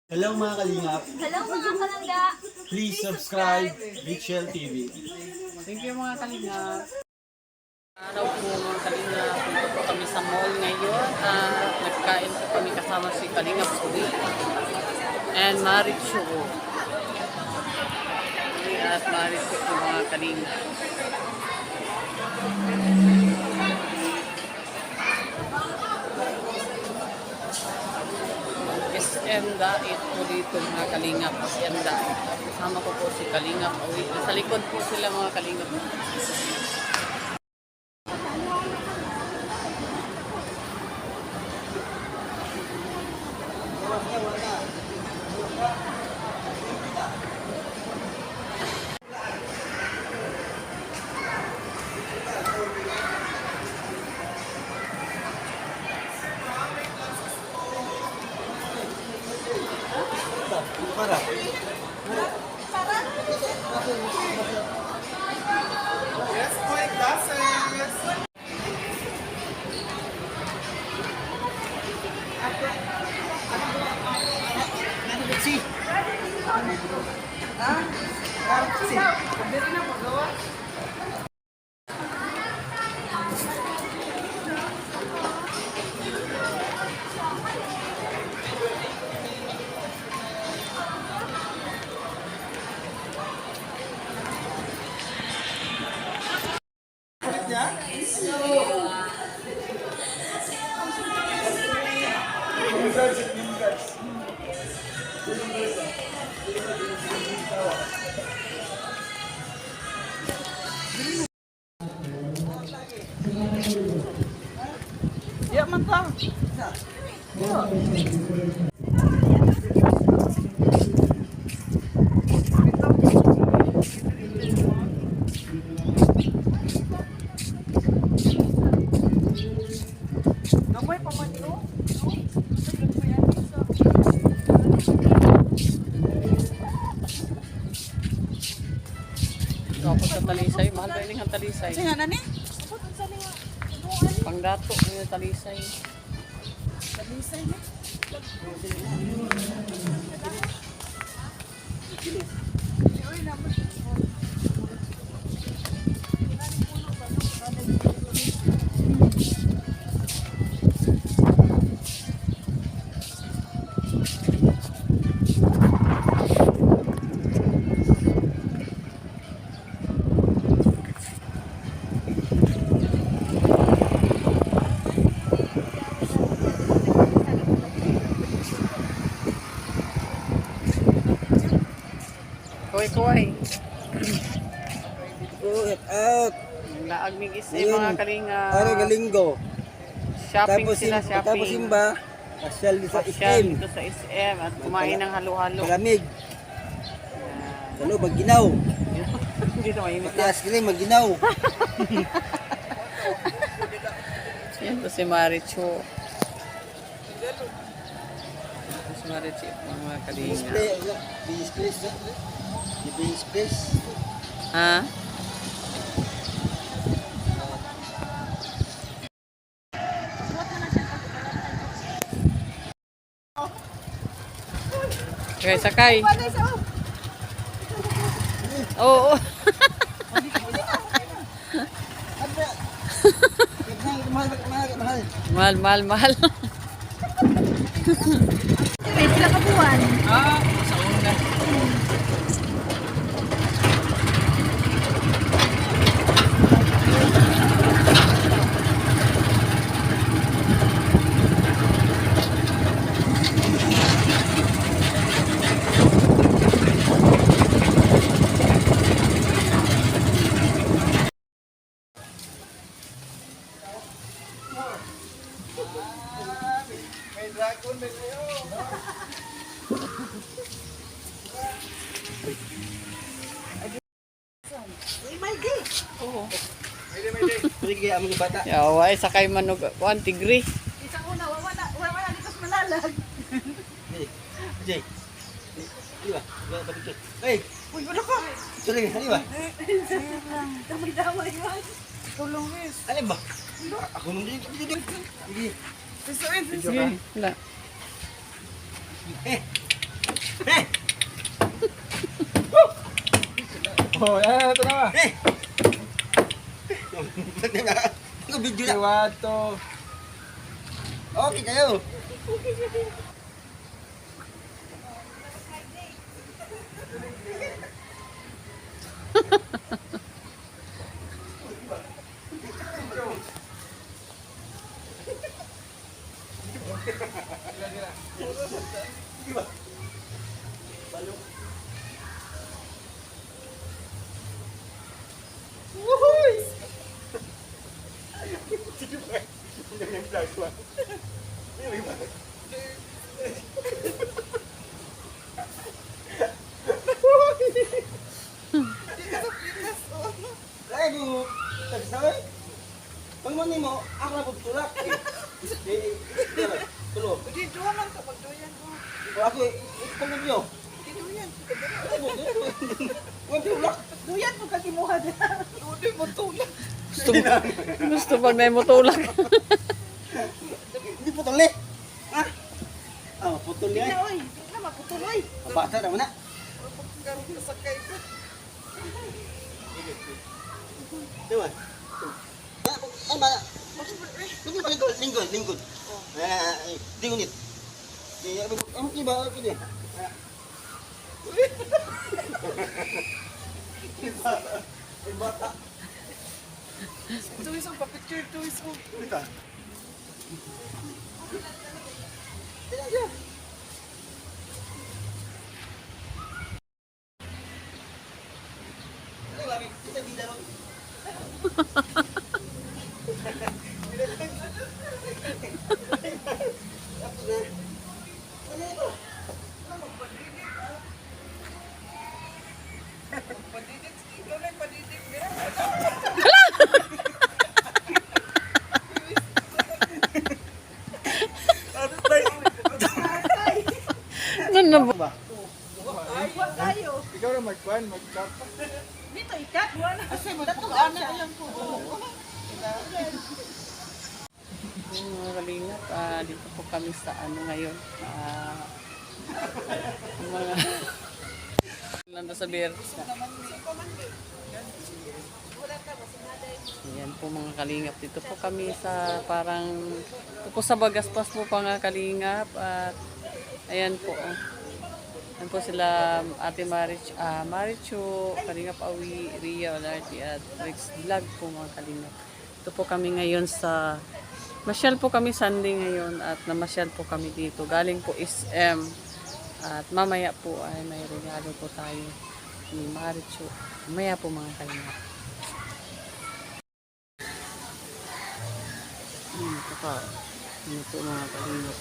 Hello mga kalingap, Hello mga kalangga! please subscribe Richel TV. Thank you mga kalingap. Araw po mga kalingap. Punta po kami sa mall ngayon. Nagkain po kami kasama si Kalingap Suri and Marichu. At Marichu po mga kalingap. SM Dait po dito mga kalingap. SM Dait. Kasama ko po si Kalingap. Sa likod po sila mga kalingap. Ya mantap. Gamay pa man ito. Tapos sa talisay, mahal ba yung talisay? Sige nga nani? Pangdato yung talisay. Talisay na. Kuy-kuy. Good out. Laag mig is Ayun. mga kalinga. Ano galinggo? Shopping Tapos sila, tapos shopping. simba. Pasyal di sa Pasyal itim. dito sa SM at kumain ng halo-halo. Malamig. Ano magginaw. Hindi na mainit Pati na. ice cream magginaw. Yan to si Marichu. Si Marichu, mga kalinga. Display. Display. Display. Ha? Okay, sakay. Oo. Mahal. Mahal. May sila kabuhan. Ah, sa una. Oo. Sige, amo ni bata. Yawa, sakay manog. 1 tigri. Isang una, wala dito sa malalag. Jay. Di ba? Hey, Uy, wala ka. sorry, di ba? Damay-damay man. Tulong wis. Ano ba? Ako nung dito. Sige. Sige, wala. Eh. Oh, ito na ba? Ang video na. Iwato. Okay kayo. Ay, mo. Tagsaway. Pag man mo, ako na pagtulak. Tulo. Dito man ka pagduyan ko. Ako, pag nyo. Duyan. Huwag tulak. Duyan mo ka kimuha na. Duyan mo tulak. Gusto pag may mutulak. Hindi putol ni. Ha? Ah, putol ni ay. Ina oy, di na maputuloy. Bata naman na. Karon ka sakay ko. Diba? Ay, ba? Lingkod. Di unit. Ang iba, ako din. Bata. Tuwis ang papicture, tuwis mo. Bata. Ano na ba? Wa tayo. Ikaw na mag-kwan, mag-chop. Dito ikat. Wala. Kasi matutuan na alam ko. Mga kalingap, dito po kami sa ano ngayon. Mga landa sa beer. Ayan po mga kalingap. Dito po kami sa parang ito po sa Bagaspas po mga kalingap. At ayan po. Ayan po sila Ate Marichu, Kalingap Awi, Ria, Olarty at Rex Vlog po mga kalingap. Ito po kami ngayon sa masyal po kami Sunday ngayon at namasyal po kami dito. Galing po SM at mamaya po ay may regalo po tayo ni Marichu. Mamaya po mga kalingap. Ito pa. Ano po mga kalingap.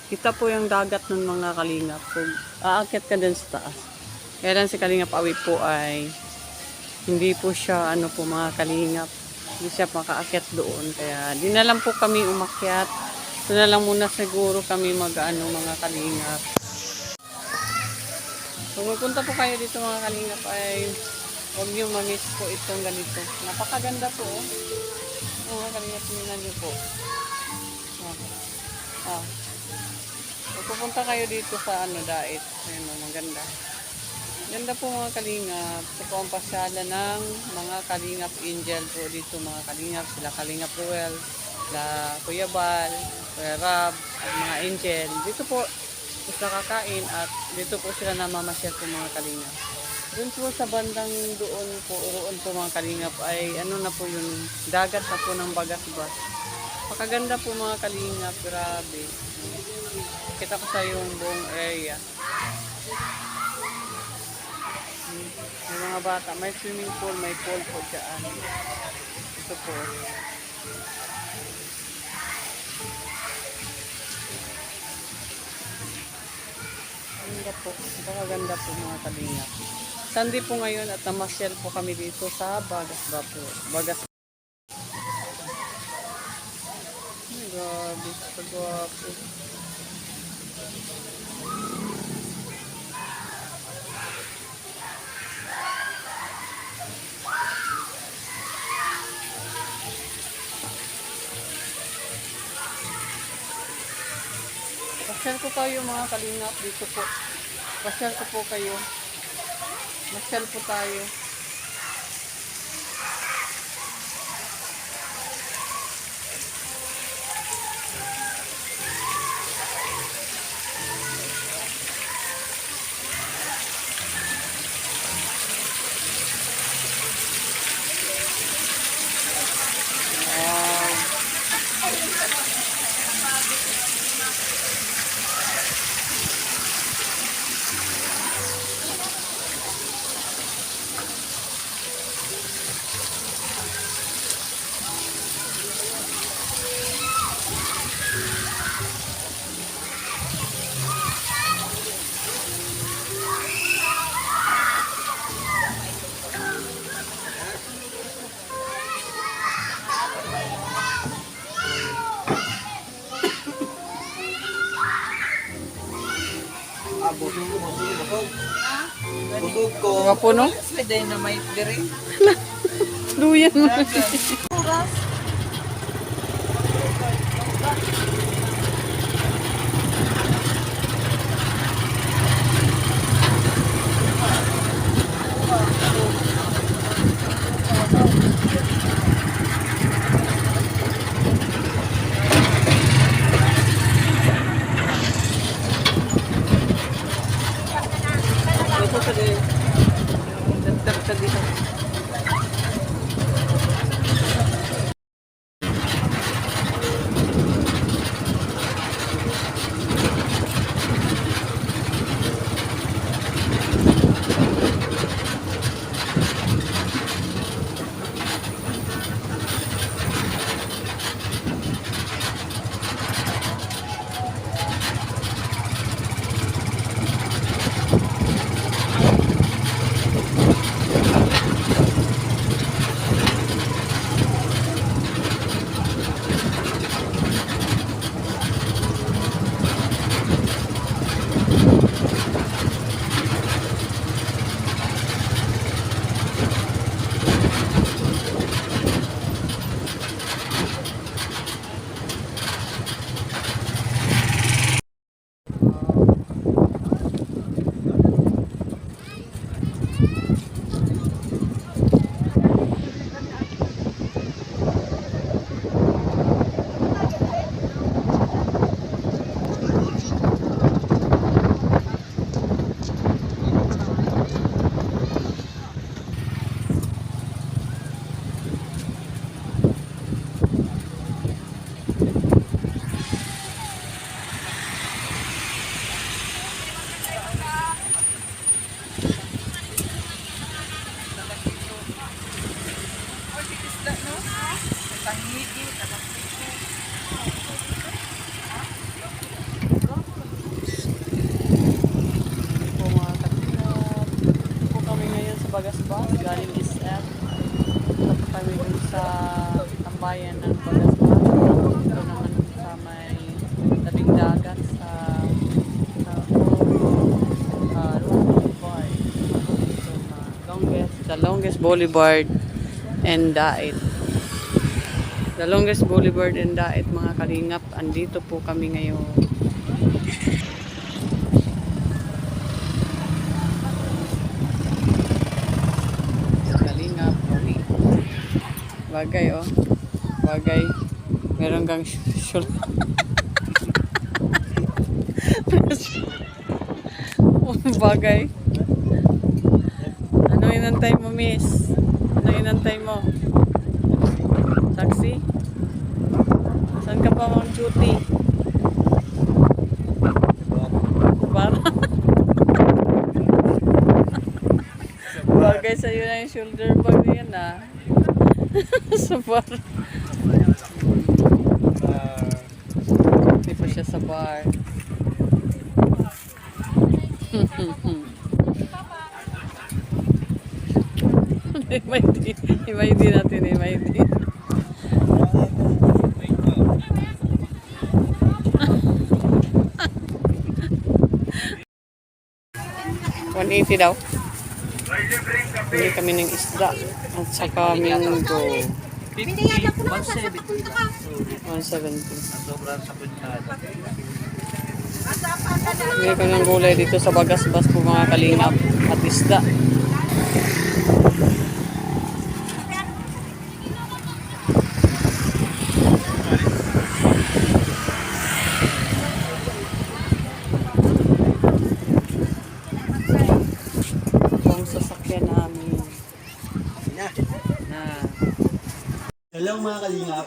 Kita po yung dagat ng mga kalingap. Kung aakyat ka din sa taas. Kaya lang si Kalingap Awi po ay hindi po siya ano po mga kalingap. Hindi siya makaakyat doon. Kaya di na lang po kami umakyat. So na lang muna siguro kami mag-ano mga kalingap. Kung magpunta po kayo dito mga kalingap ay huwag niyo mamiss po itong ganito. Napakaganda po. Mga kalingap niyo niyo po. Kung pupunta kayo dito sa ano, Dait. Ayun, maganda. Ganda po mga kalingap. Ito po ang pasyalan ng mga kalingap angel po dito mga kalingap. Sila Kalingap Ruel, sila Kuya Bal, Kuya Rab, at mga angel. Dito po sila kakain at dito po sila namamasyal po mga kalingap. Doon po sa bandang roon po mga kalingap ay ano na po yung dagat na po ng Bagasbas. Pakaganda po mga kalingap, grabe. Kita ko sa yung buong area. May mga bata, may swimming pool, may pool po dyan. Ito po. Ganda po. Pakaganda po mga kalingap. Sunday po ngayon at namasyal po kami dito sa Bagasbas po. Bagasbas. Grabe, kagwapo. Pasyal ko kayo mga kalingap dito po. Pasyal ko po kayo. Pasyal po tayo. Wow. Busog ko, busog. Busog ko. Mga puno. Pwede na may diri. Luyan mo. Oras. Ito sa din. Dagdag ka dito. Po mga kalingap. Dito po kami ngayon sa Bagasbas. Galing SM. Dito po kami dun sa tambayan ng Bagasbas. Dito naman sa may tabing dagat sa boulevard. The longest boulevard in Dait. The longest boulevard in Dait mga kalingap. Andito po kami ngayon. Kalingap, uwi. Bagay oh. Bagay. Meron kang shul. Bagay. Ano inantay mo, miss? Ano inantay mo? Taxi? Saan ka pa mang duty? Para? Bagay sa'yo na yung shoulder bag na yan ah. Sa bar. Hindi pa siya sa bar. Imaindi natin, imaindi. $180 daw. Bili kami ng isda at saka mango. 170. Sobrang sa punyada. Bili kami ng gulay dito sa Bagasbas po mga kalingap at isda. Ang sasakyan namin. Na. Na. Hello mga kalingap.